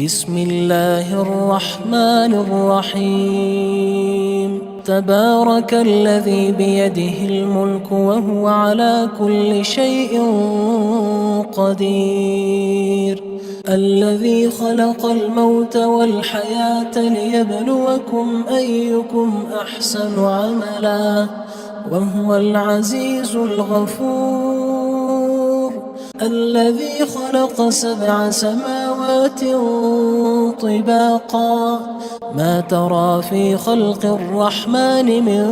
بسم الله الرحمن الرحيم. تبارك الذي بيده الملك وهو على كل شيء قدير. الذي خلق الموت والحياة ليبلوكم أيكم أحسن عملا وهو العزيز الغفور. الذي خلق 7 سماوات طباقا ما ترى في خلق الرحمن من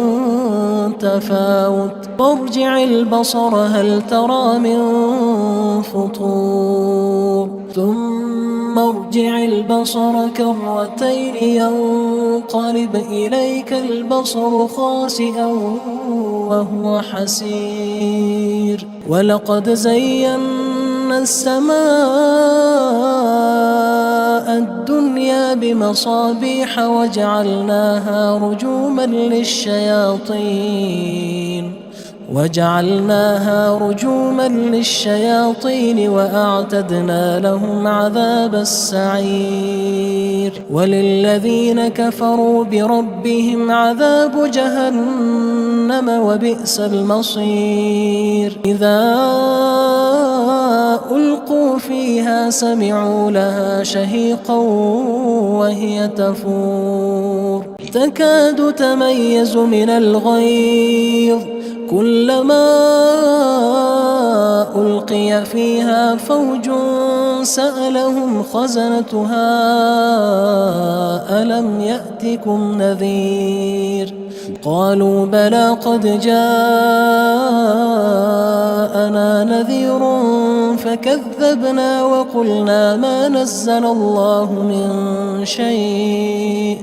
تفاوت وارجع البصر هل ترى من فطور ثم ارجع البصر كرتين ينقلب إليك البصر خاسئا وهو حسير. ولقد زينا السماء الدنيا بمصابيح وجعلناها رجوما للشياطين وأعتدنا لهم عذاب السعير. وللذين كفروا بربهم عذاب جهنم وبئس المصير. إذا ألقوا فيها سمعوا لها شهيقا وهي تفور تكاد تميز من الغيظ كلما ألقي فيها فوج سألهم خزنتها ألم يأتكم نذير قالوا بلى قد جاءنا نذير فكذبنا وقلنا ما نزل الله من شيء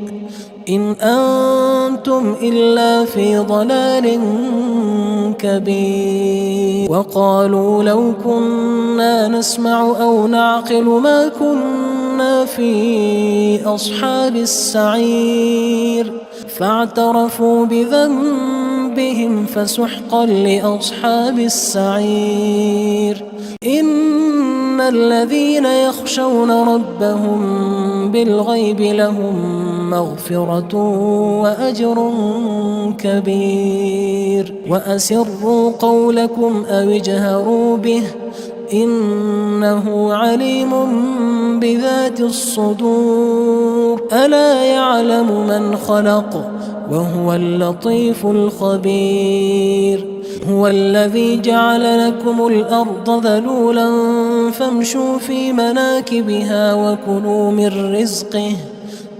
إن أنتم إلا في ضلال كبير. وقالوا لو كنا نسمع أو نعقل ما كنا في أصحاب السعير فاعترفوا بذنبهم فسحقا لأصحاب السعير. إن الذين يخشون ربهم بالغيب لهم مغفرة وأجر كبير. وأسروا قولكم أو اجهروا به إنه عليم بذات الصدور. ألا يعلم من خلق وهو اللطيف الخبير. هو الذي جعل لكم الأرض ذلولا فامشوا في مناكبها وكلوا من رزقه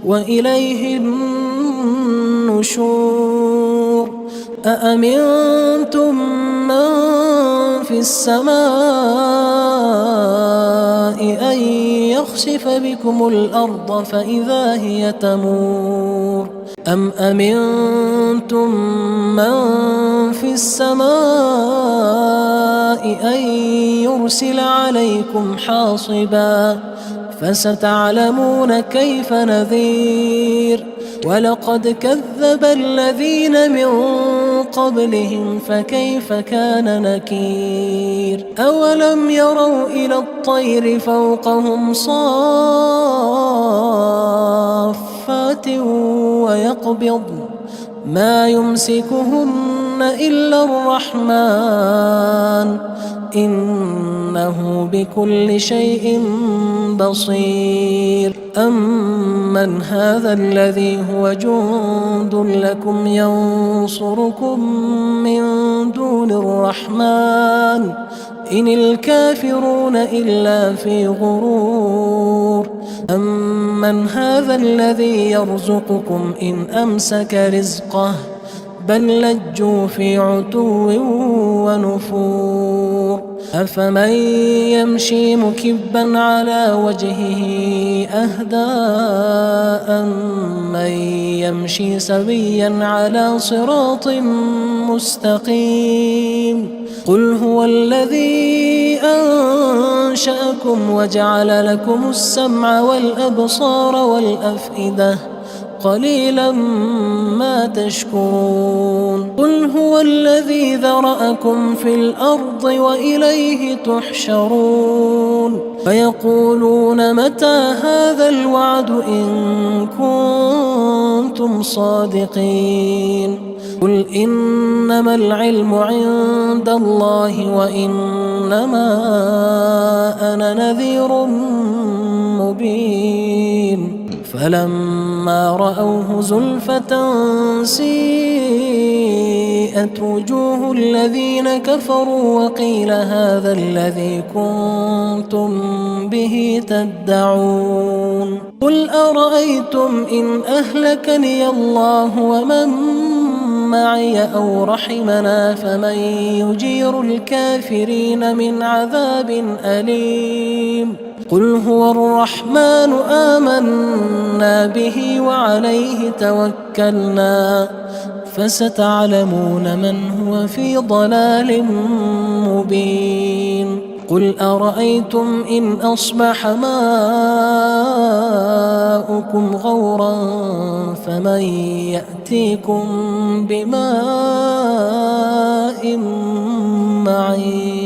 وإليه النشور. أأمنتم من في السماء أن يخسف بكم الأرض فإذا هي تمور أم أمنتم من في السماء أن يرسل عليكم حاصبا فستعلمون كيف نذير. ولقد كذب الذين من قبلهم فكيف كان نكير. أولم يروا إلى الطير فوقهم صافات ويقبضن ما يمسكهن إلا الرحمن إنه بكل شيء بصير. أمن هذا الذي هو جند لكم ينصركم من دون الرحمن إن الكافرون إلا في غرور. أمن هذا الذي يرزقكم إن أمسك رزقه بل لجوا في عتو ونفور. أفمن يمشي مكبا على وجهه أهدى أمن يمشي سويا على صراط مستقيم. قل هو الذي أنشأكم وجعل لكم السمع والأبصار والأفئدة قليلا ما تشكرون قل هو الذي ذرأكم في الأرض وإليه تحشرون فيقولون متى هذا الوعد إن كنتم صادقين قل إنما العلم عند الله وإنما أنا نذير مبين فلما رأوه زلفة سيئت وجوه الذين كفروا وقيل هذا الذي كنتم به تدعون قل أرأيتم إن أهلكني الله ومن معي أو رحمنا فمن يجير الكافرين من عذاب أليم قل هو الرحمن آمنا به وعليه توكلنا فستعلمون من هو في ضلال مبين قل أرأيتم إن أصبح ماؤكم غورا فمن يأتيكم بماء معين